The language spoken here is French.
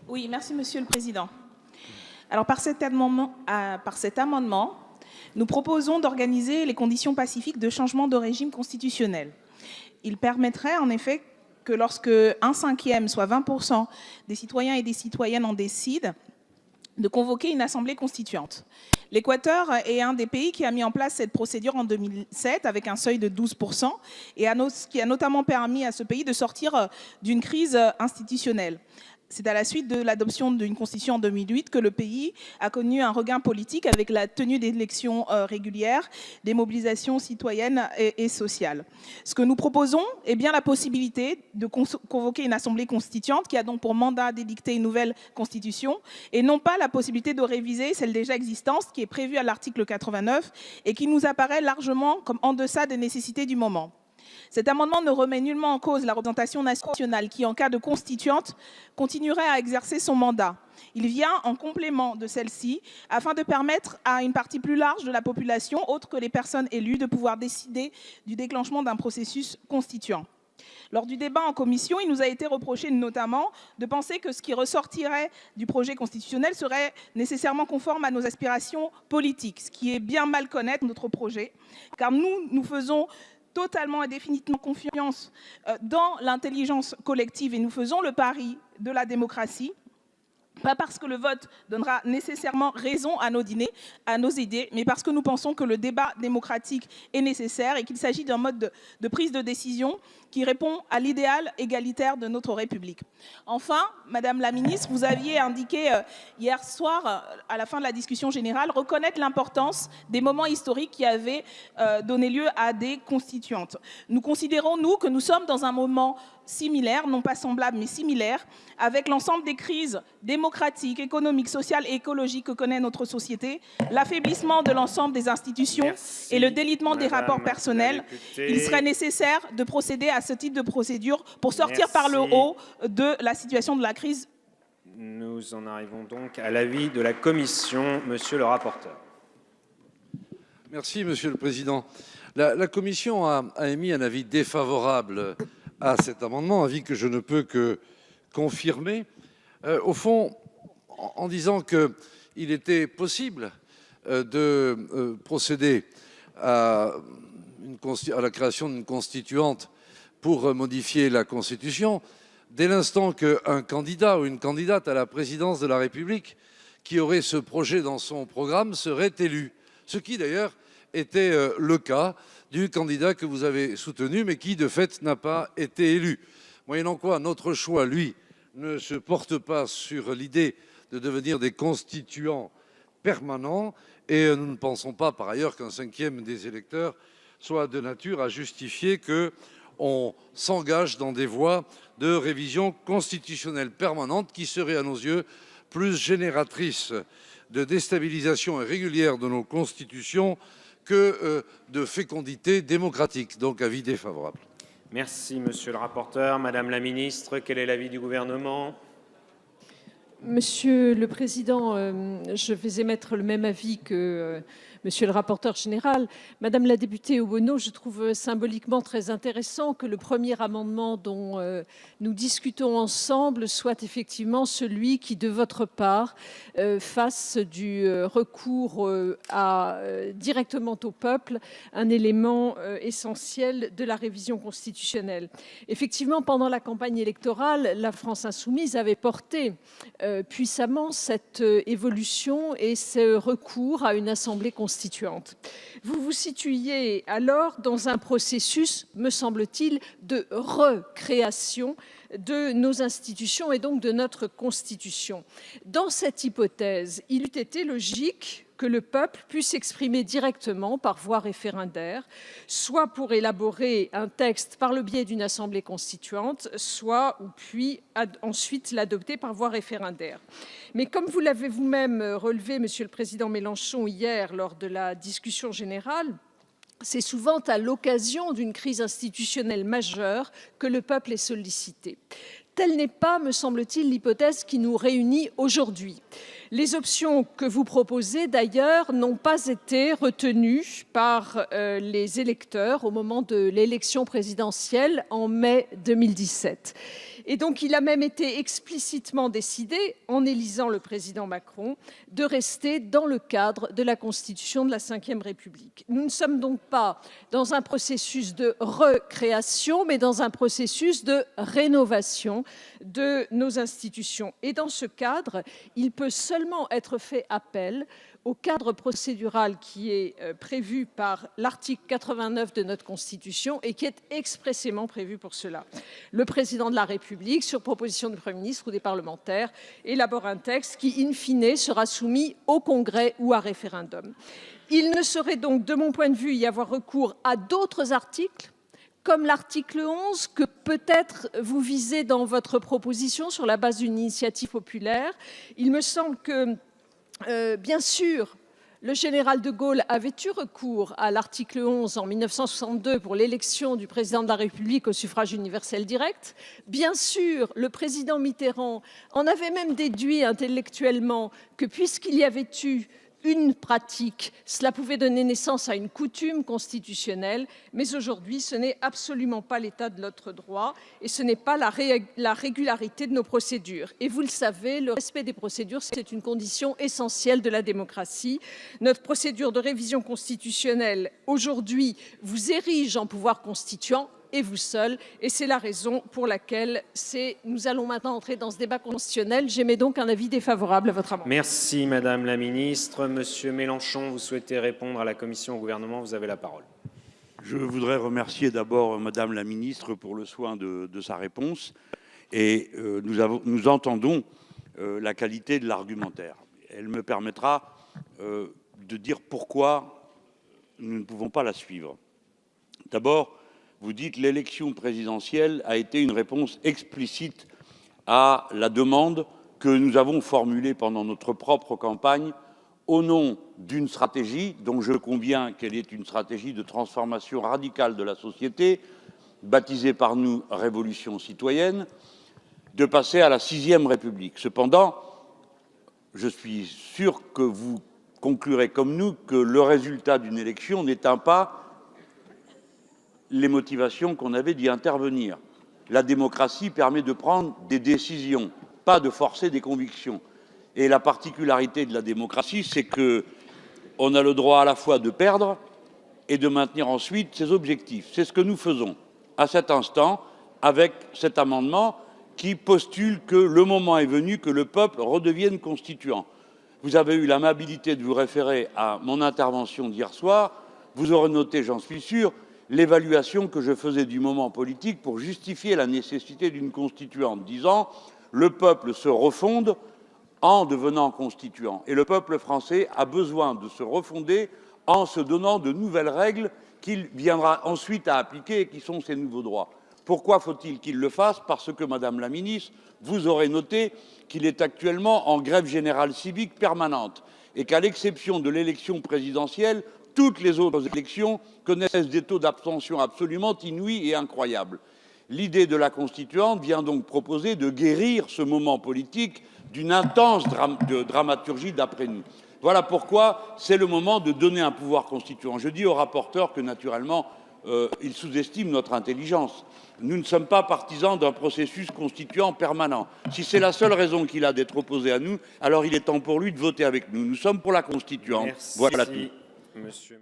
Oui, merci Monsieur le Président. Alors par cet amendement, nous proposons d'organiser les conditions pacifiques de changement de régime constitutionnel. Il permettrait en effet que lorsque 1/5, soit 20% des citoyens et des citoyennes en décident, de convoquer une assemblée constituante. L'Équateur est un des pays qui a mis en place cette procédure en 2007 avec un seuil de 12% et qui a notamment permis à ce pays de sortir d'une crise institutionnelle. C'est à la suite de l'adoption d'une constitution en 2008 que le pays a connu un regain politique avec la tenue d'élections régulières, des mobilisations citoyennes et sociales. Ce que nous proposons est bien la possibilité de convoquer une assemblée constituante qui a donc pour mandat d'édicter une nouvelle constitution et non pas la possibilité de réviser celle déjà existante qui est prévue à l'article 89 et qui nous apparaît largement comme en deçà des nécessités du moment. Cet amendement ne remet nullement en cause la représentation nationale qui, en cas de constituante, continuerait à exercer son mandat. Il vient en complément de celle-ci afin de permettre à une partie plus large de la population, autre que les personnes élues, de pouvoir décider du déclenchement d'un processus constituant. Lors du débat en commission, il nous a été reproché notamment de penser que ce qui ressortirait du projet constitutionnel serait nécessairement conforme à nos aspirations politiques, ce qui est bien mal connaître notre projet, car nous faisons totalement et définitivement confiance dans l'intelligence collective et nous faisons le pari de la démocratie. Pas parce que le vote donnera nécessairement raison à nos idées, mais parce que nous pensons que le débat démocratique est nécessaire et qu'il s'agit d'un mode de prise de décision qui répond à l'idéal égalitaire de notre République. Enfin, Madame la Ministre, vous aviez indiqué hier soir, à la fin de la discussion générale, reconnaître l'importance des moments historiques qui avaient donné lieu à des constituantes. Nous considérons, nous, que nous sommes dans un moment similaire, non pas semblable, mais similaire, avec l'ensemble des crises démocratiques, économiques, sociales et écologiques que connaît notre société, l'affaiblissement de l'ensemble des institutions et le délitement des rapports personnels. Il serait nécessaire de procéder à ce type de procédure pour sortir par le haut de la situation de la crise. Nous en arrivons donc à l'avis de la Commission. Monsieur le rapporteur. Merci, Monsieur le Président. La Commission a émis un avis défavorable à cet amendement, avis que je ne peux que confirmer, au fond, en disant qu'il était possible de procéder à la création d'une constituante pour modifier la Constitution dès l'instant qu'un candidat ou une candidate à la présidence de la République qui aurait ce projet dans son programme serait élu. Ce qui d'ailleurs était le cas du candidat que vous avez soutenu, mais qui de fait n'a pas été élu. Moyennant quoi, notre choix, lui, ne se porte pas sur l'idée de devenir des constituants permanents et nous ne pensons pas par ailleurs qu'un 5e des électeurs soit de nature à justifier qu'on s'engage dans des voies de révision constitutionnelle permanente qui seraient à nos yeux plus génératrices de déstabilisation régulière de nos constitutions que de fécondité démocratique. Donc avis défavorable. Merci Monsieur le rapporteur. Madame la Ministre, quel est l'avis du Gouvernement ? Monsieur le Président, je vais émettre le même avis que Monsieur le rapporteur général. Madame la députée Obono, je trouve symboliquement très intéressant que le premier amendement dont nous discutons ensemble soit effectivement celui qui, de votre part, fasse du recours directement au peuple un élément essentiel de la révision constitutionnelle. Effectivement, pendant la campagne électorale, la France insoumise avait porté puissamment cette évolution et ce recours à une assemblée constituante. Vous vous situiez alors dans un processus, me semble-t-il, de recréation de nos institutions et donc de notre Constitution. Dans cette hypothèse, il eût été logique que le peuple puisse s'exprimer directement par voie référendaire, soit pour élaborer un texte par le biais d'une assemblée constituante, soit puis ensuite l'adopter par voie référendaire. Mais comme vous l'avez vous-même relevé, Monsieur le Président Mélenchon, hier lors de la discussion générale, c'est souvent à l'occasion d'une crise institutionnelle majeure que le peuple est sollicité. Telle n'est pas, me semble-t-il, l'hypothèse qui nous réunit aujourd'hui. Les options que vous proposez, d'ailleurs, n'ont pas été retenues par les électeurs au moment de l'élection présidentielle en mai 2017. Et donc, il a même été explicitement décidé, en élisant le président Macron, de rester dans le cadre de la Constitution de la Ve République. Nous ne sommes donc pas dans un processus de recréation, mais dans un processus de rénovation de nos institutions. Et dans ce cadre, il peut seulement être fait appel au cadre procédural qui est prévu par l'article 89 de notre Constitution et qui est expressément prévu pour cela. Le président de la République, sur proposition du Premier ministre ou des parlementaires, élabore un texte qui, in fine, sera soumis au Congrès ou à référendum. Il ne saurait donc, de mon point de vue, y avoir recours à d'autres articles, comme l'article 11, que peut-être vous visez dans votre proposition sur la base d'une initiative populaire. Il me semble que bien sûr, le général de Gaulle avait eu recours à l'article 11 en 1962 pour l'élection du président de la République au suffrage universel direct. Bien sûr, le président Mitterrand en avait même déduit intellectuellement que puisqu'il y avait eu une pratique, cela pouvait donner naissance à une coutume constitutionnelle, mais aujourd'hui, ce n'est absolument pas l'état de notre droit et ce n'est pas la régularité de nos procédures. Et vous le savez, le respect des procédures, c'est une condition essentielle de la démocratie. Notre procédure de révision constitutionnelle, aujourd'hui, vous érige en pouvoir constituant, et vous seul, et c'est la raison pour laquelle nous allons maintenant entrer dans ce débat constitutionnel. J'émets donc un avis défavorable à votre amendement. Merci Madame la Ministre. Monsieur Mélenchon, vous souhaitez répondre à la Commission, au gouvernement, vous avez la parole. Je voudrais remercier d'abord Madame la Ministre pour le soin de sa réponse. Et nous entendons la qualité de l'argumentaire. Elle me permettra de dire pourquoi nous ne pouvons pas la suivre. D'abord, vous dites l'élection présidentielle a été une réponse explicite à la demande que nous avons formulée pendant notre propre campagne au nom d'une stratégie dont je conviens qu'elle est une stratégie de transformation radicale de la société, baptisée par nous Révolution citoyenne, de passer à la 6e République. Cependant, je suis sûr que vous conclurez comme nous que le résultat d'une élection n'éteint pas les motivations qu'on avait d'y intervenir. La démocratie permet de prendre des décisions, pas de forcer des convictions. Et la particularité de la démocratie, c'est qu'on a le droit à la fois de perdre et de maintenir ensuite ses objectifs. C'est ce que nous faisons à cet instant avec cet amendement qui postule que le moment est venu que le peuple redevienne constituant. Vous avez eu l'amabilité de vous référer à mon intervention d'hier soir. Vous aurez noté, j'en suis sûr, l'évaluation que je faisais du moment politique pour justifier la nécessité d'une constituante, disant « le peuple se refonde en devenant constituant ». Et le peuple français a besoin de se refonder en se donnant de nouvelles règles qu'il viendra ensuite à appliquer et qui sont ses nouveaux droits. Pourquoi faut-il qu'il le fasse? Parce que, Madame la Ministre, vous aurez noté qu'il est actuellement en grève générale civique permanente et qu'à l'exception de l'élection présidentielle, toutes les autres élections connaissent des taux d'abstention absolument inouïs et incroyables. L'idée de la constituante vient donc proposer de guérir ce moment politique d'une intense dramaturgie d'après nous. Voilà pourquoi c'est le moment de donner un pouvoir constituant. Je dis au rapporteur que, naturellement, il sous-estime notre intelligence. Nous ne sommes pas partisans d'un processus constituant permanent. Si c'est la seule raison qu'il a d'être opposé à nous, alors il est temps pour lui de voter avec nous. Nous sommes pour la constituante. Merci. Voilà tout. Monsieur